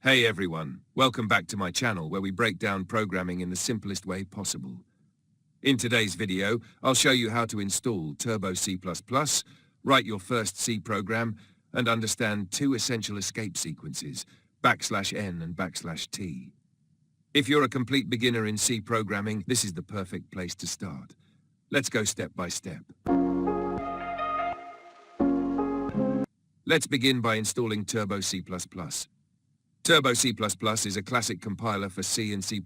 Hey everyone, welcome back to my channel where we break down programming in the simplest way possible. In today's video, I'll show you how to install Turbo C++, write your first C program, and understand two essential escape sequences, \n and \t. If you're a complete beginner in C programming, this is the perfect place to start. Let's go step by step. Let's begin by installing Turbo C++. Turbo C++ is a classic compiler for C and C++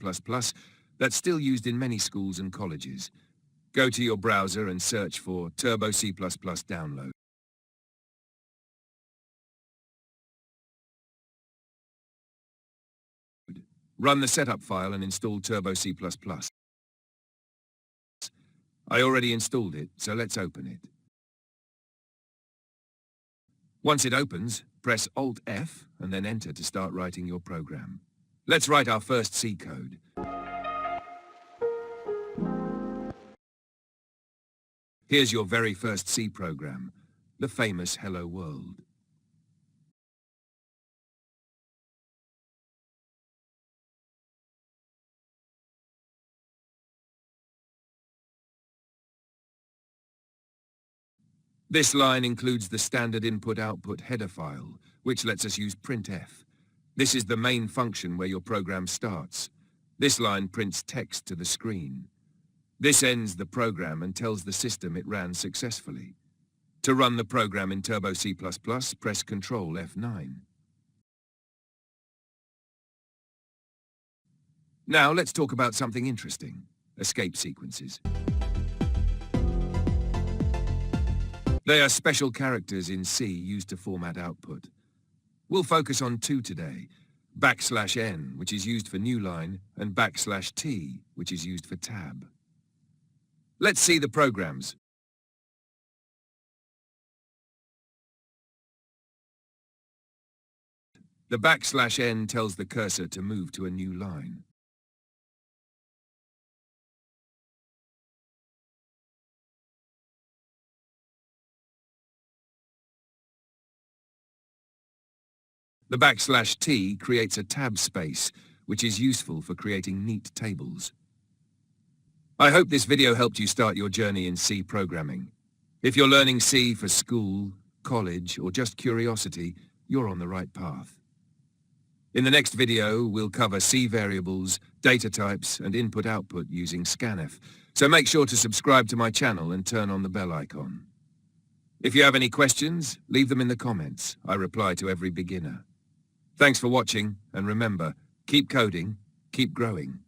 that's still used in many schools and colleges. Go to your browser and search for Turbo C++ download. Run the setup file and install Turbo C++. I already installed it, so let's open it. Once it opens, press Alt-F and then enter to start writing your program. Let's write our first C code. Here's your very first C program, the famous Hello World. This line includes the standard input-output header file, which lets us use printf. This is the main function where your program starts. This line prints text to the screen. This ends the program and tells the system it ran successfully. To run the program in Turbo C++, press Ctrl F9. Now let's talk about something interesting, escape sequences. They are special characters in C used to format output. We'll focus on two today, \n, which is used for new line, and \t, which is used for tab. Let's see the programs. The \n tells the cursor to move to a new line. The \t creates a tab space, which is useful for creating neat tables. I hope this video helped you start your journey in C programming. If you're learning C for school, college, or just curiosity, you're on the right path. In the next video, we'll cover C variables, data types, and input-output using scanf, so make sure to subscribe to my channel and turn on the bell icon. If you have any questions, leave them in the comments. I reply to every beginner. Thanks for watching, and remember, keep coding, keep growing.